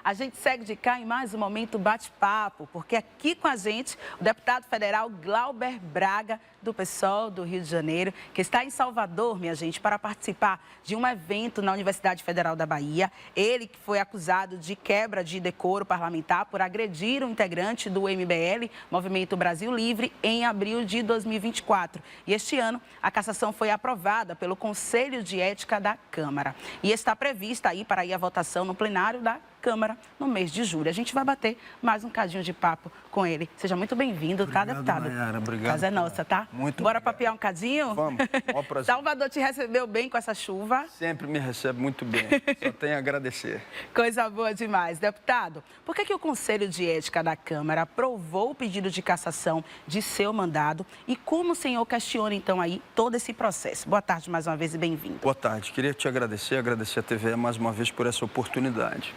A gente segue de cá em mais um momento bate-papo, porque aqui com a gente o deputado federal Glauber Braga, do PSOL do Rio de Janeiro, que está em Salvador, minha gente, para participar de um evento na Universidade Federal da Bahia. Ele que foi acusado de quebra de decoro parlamentar por agredir um integrante do MBL, Movimento Brasil Livre, em abril de 2024. E este ano, a cassação foi aprovada pelo Conselho de Ética da Câmara. E está prevista aí para ir à votação no plenário da Câmara no mês de julho. A gente vai bater mais um cadinho de papo com ele. Seja muito bem-vindo, tá, deputado? Nayara, obrigado. Casa é nossa, tá? Muito Bora obrigado. papear um cadinho? Vamos, maior prazer. Salvador te recebeu bem com essa chuva? Sempre me recebe muito bem, só tenho a agradecer. Coisa boa demais. Deputado, por que o Conselho de Ética da Câmara aprovou o pedido de cassação de seu mandado e como o senhor questiona, então, aí todo esse processo? Boa tarde mais uma vez e bem-vindo. Boa tarde, queria te agradecer a TVE mais uma vez por essa oportunidade.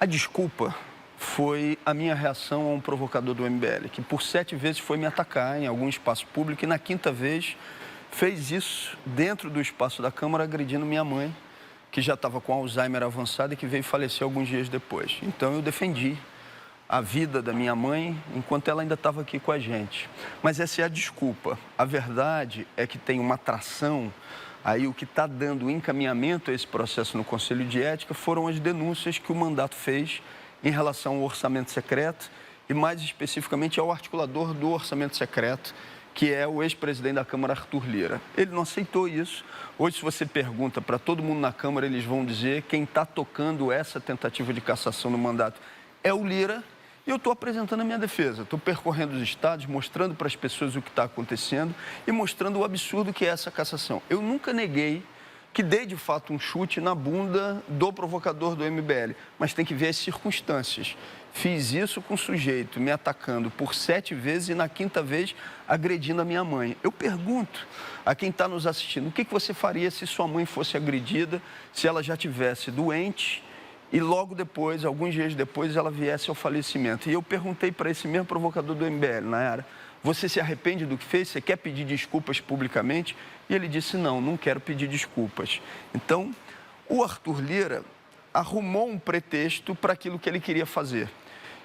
A desculpa foi a minha reação a um provocador do MBL, que por 7 vezes foi me atacar em algum espaço público e na 5ª vez fez isso dentro do espaço da Câmara, agredindo minha mãe, que já estava com Alzheimer avançado e que veio falecer alguns dias depois. Então eu defendi a vida da minha mãe enquanto ela ainda estava aqui com a gente. Mas essa é a desculpa. A verdade é que tem uma atração. Aí o que está dando encaminhamento a esse processo no Conselho de Ética foram as denúncias que o mandato fez em relação ao orçamento secreto e mais especificamente ao articulador do orçamento secreto, que é o ex-presidente da Câmara, Arthur Lira. Ele não aceitou isso. Hoje, se você pergunta para todo mundo na Câmara, eles vão dizer quem está tocando essa tentativa de cassação no mandato é o Lira. E eu estou apresentando a minha defesa, estou percorrendo os estados, mostrando para as pessoas o que está acontecendo e mostrando o absurdo que é essa cassação. Eu nunca neguei que dei, de fato, um chute na bunda do provocador do MBL, mas tem que ver as circunstâncias. Fiz isso com o sujeito me atacando por 7 vezes e na 5ª vez agredindo a minha mãe. Eu pergunto a quem está nos assistindo, o que você faria se sua mãe fosse agredida, se ela já tivesse doente e logo depois, alguns dias depois, ela viesse ao falecimento? E eu perguntei para esse mesmo provocador do MBL, Nayara, você se arrepende do que fez? Você quer pedir desculpas publicamente? E ele disse, não quero pedir desculpas. Então, o Arthur Lira arrumou um pretexto para aquilo que ele queria fazer,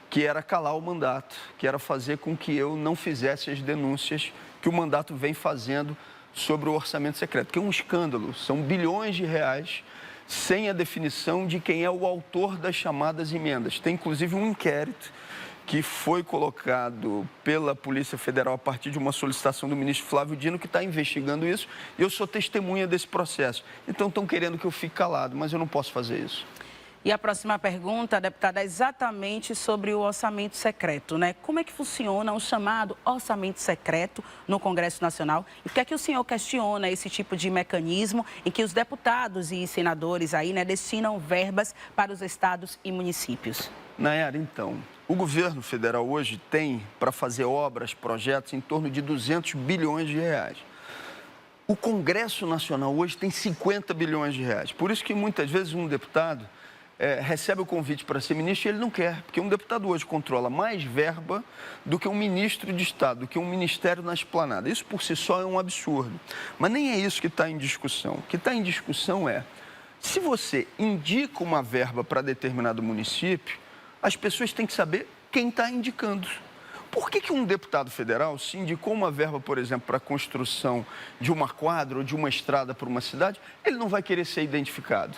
que era calar o mandato, que era fazer com que eu não fizesse as denúncias que o mandato vem fazendo sobre o orçamento secreto, que é um escândalo, são bilhões de reais sem a definição de quem é o autor das chamadas emendas. Tem, inclusive, um inquérito que foi colocado pela Polícia Federal a partir de uma solicitação do ministro Flávio Dino, que está investigando isso, e eu sou testemunha desse processo. Então, estão querendo que eu fique calado, mas eu não posso fazer isso. E a próxima pergunta, deputada, é exatamente sobre o orçamento secreto, né? Como é que funciona o chamado orçamento secreto no Congresso Nacional? E por que é que o senhor questiona esse tipo de mecanismo em que os deputados e senadores aí, né, destinam verbas para os estados e municípios? Nayara, então, o governo federal hoje tem para fazer obras, projetos em torno de 200 bilhões de reais. O Congresso Nacional hoje tem 50 bilhões de reais. Por isso que muitas vezes um deputado recebe o convite para ser ministro e ele não quer, porque um deputado hoje controla mais verba do que um ministro de Estado, do que um ministério na esplanada. Isso por si só é um absurdo. Mas nem é isso que está em discussão. O que está em discussão é, se você indica uma verba para determinado município, as pessoas têm que saber quem está indicando. Por que um deputado federal, se indicou uma verba, por exemplo, para a construção de uma quadra ou de uma estrada para uma cidade, ele não vai querer ser identificado?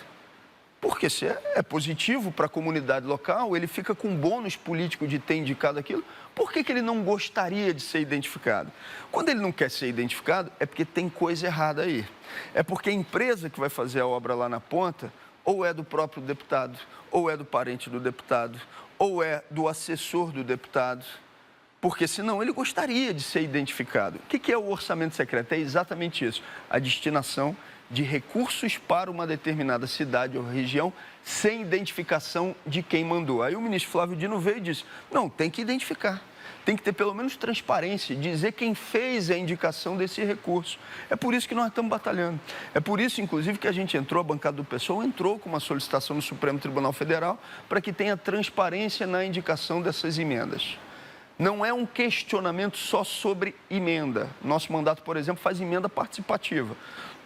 Porque se é positivo para a comunidade local, ele fica com bônus político de ter indicado aquilo, por que ele não gostaria de ser identificado? Quando ele não quer ser identificado, é porque tem coisa errada aí. É porque a empresa que vai fazer a obra lá na ponta, ou é do próprio deputado, ou é do parente do deputado, ou é do assessor do deputado, porque senão ele gostaria de ser identificado. O que é o orçamento secreto? É exatamente isso, a destinação de recursos para uma determinada cidade ou região sem identificação de quem mandou. Aí o ministro Flávio Dino veio e disse, não, tem que identificar, tem que ter pelo menos transparência, dizer quem fez a indicação desse recurso. É por isso que nós estamos batalhando. É por isso, inclusive, que a gente entrou, a bancada do PSOL entrou com uma solicitação no Supremo Tribunal Federal para que tenha transparência na indicação dessas emendas. Não é um questionamento só sobre emenda. Nosso mandato, por exemplo, faz emenda participativa.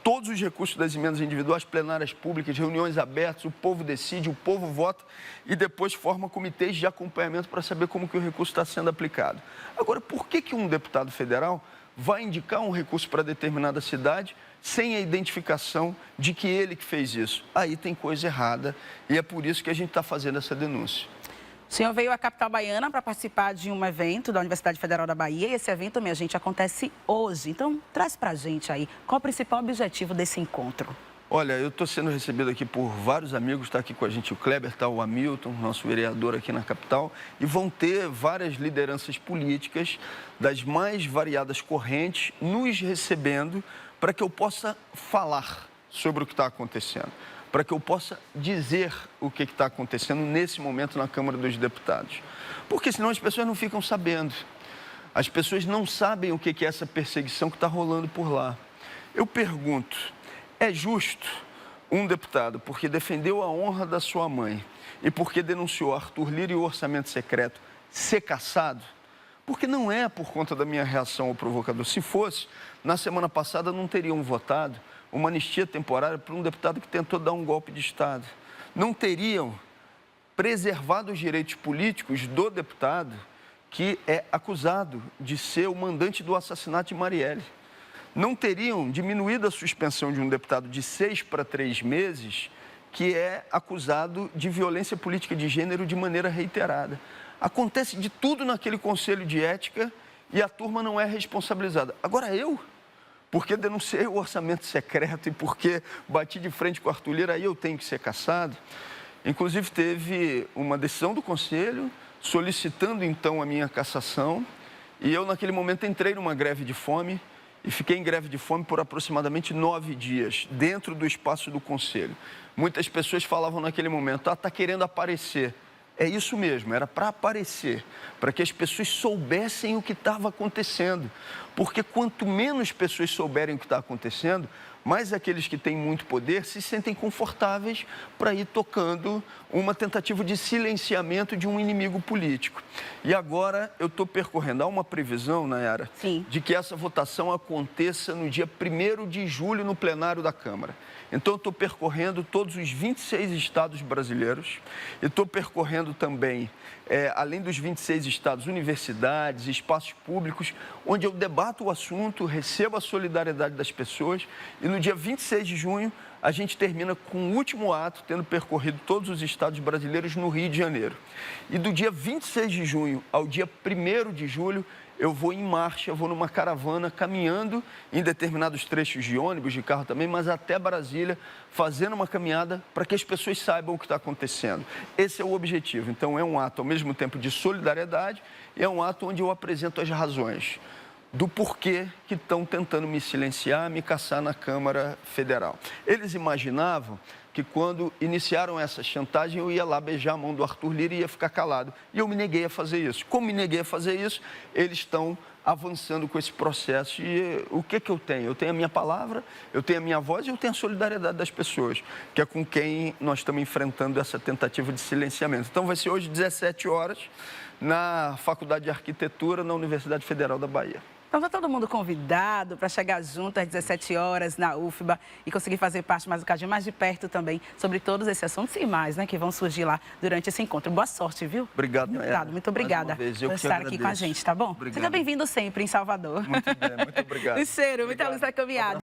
todos os recursos das emendas individuais, plenárias públicas, reuniões abertas, o povo decide, o povo vota e depois forma comitês de acompanhamento para saber como que o recurso está sendo aplicado. Agora, por que um deputado federal vai indicar um recurso para determinada cidade sem a identificação de que ele que fez isso? Aí tem coisa errada e é por isso que a gente está fazendo essa denúncia. O senhor veio à capital baiana para participar de um evento da Universidade Federal da Bahia e esse evento, minha gente, acontece hoje. Então, traz para a gente aí, qual o principal objetivo desse encontro? Olha, eu estou sendo recebido aqui por vários amigos, está aqui com a gente o Kleber, está o Hamilton, nosso vereador aqui na capital, e vão ter várias lideranças políticas das mais variadas correntes nos recebendo para que eu possa falar sobre o que está acontecendo, para que eu possa dizer o que está acontecendo nesse momento na Câmara dos Deputados. Porque senão as pessoas não ficam sabendo. As pessoas não sabem o que é essa perseguição que está rolando por lá. Eu pergunto, é justo um deputado, porque defendeu a honra da sua mãe e porque denunciou Arthur Lira e o orçamento secreto, ser cassado? Porque não é por conta da minha reação ao provocador. Se fosse, na semana passada não teriam votado uma anistia temporária para um deputado que tentou dar um golpe de Estado. Não teriam preservado os direitos políticos do deputado que é acusado de ser o mandante do assassinato de Marielle. Não teriam diminuído a suspensão de um deputado de 6 para 3 meses que é acusado de violência política de gênero de maneira reiterada. Acontece de tudo naquele conselho de ética e a turma não é responsabilizada. Agora eu, porque denunciei o orçamento secreto e porque bati de frente com o Arthur Lira, aí eu tenho que ser cassado. Inclusive teve uma decisão do conselho solicitando então a minha cassação e eu naquele momento entrei numa greve de fome e fiquei em greve de fome por aproximadamente 9 dias, dentro do espaço do conselho. Muitas pessoas falavam naquele momento, está querendo aparecer. É isso mesmo, era para aparecer, para que as pessoas soubessem o que estava acontecendo. Porque quanto menos pessoas souberem o que está acontecendo, mais aqueles que têm muito poder se sentem confortáveis para ir tocando uma tentativa de silenciamento de um inimigo político. E agora eu estou percorrendo, há uma previsão, Nayara, de que essa votação aconteça no dia 1º de julho no plenário da Câmara. Então eu estou percorrendo todos os 26 estados brasileiros e estou percorrendo também, além dos 26 estados, universidades, espaços públicos, onde eu debato o assunto, recebo a solidariedade das pessoas e no dia 26 de junho a gente termina com o último ato, tendo percorrido todos os estados brasileiros no Rio de Janeiro. E do dia 26 de junho ao dia 1º de julho, eu vou em marcha, vou numa caravana, caminhando em determinados trechos de ônibus, de carro também, mas até Brasília, fazendo uma caminhada para que as pessoas saibam o que está acontecendo. Esse é o objetivo. Então, é um ato, ao mesmo tempo, de solidariedade e é um ato onde eu apresento as razões do porquê que estão tentando me silenciar, me caçar na Câmara Federal. Eles imaginavam que quando iniciaram essa chantagem, eu ia lá beijar a mão do Arthur Lira e ia ficar calado. E eu me neguei a fazer isso. Como me neguei a fazer isso, eles estão avançando com esse processo. E o que eu tenho? Eu tenho a minha palavra, eu tenho a minha voz e eu tenho a solidariedade das pessoas, que é com quem nós estamos enfrentando essa tentativa de silenciamento. Então vai ser hoje, 17 horas, na Faculdade de Arquitetura, na Universidade Federal da Bahia. Então, está todo mundo convidado para chegar junto às 17 horas na UFBA e conseguir fazer parte mais um bocadinho mais de perto também sobre todos esses assuntos e mais, né, que vão surgir lá durante esse encontro. Boa sorte, viu? Obrigado, Nayara. Muito obrigada por estar aqui com a gente, tá bom? Obrigado. Seja bem-vindo sempre em Salvador. Muito bem, muito obrigado. O cheiro, muita luz na caminhada.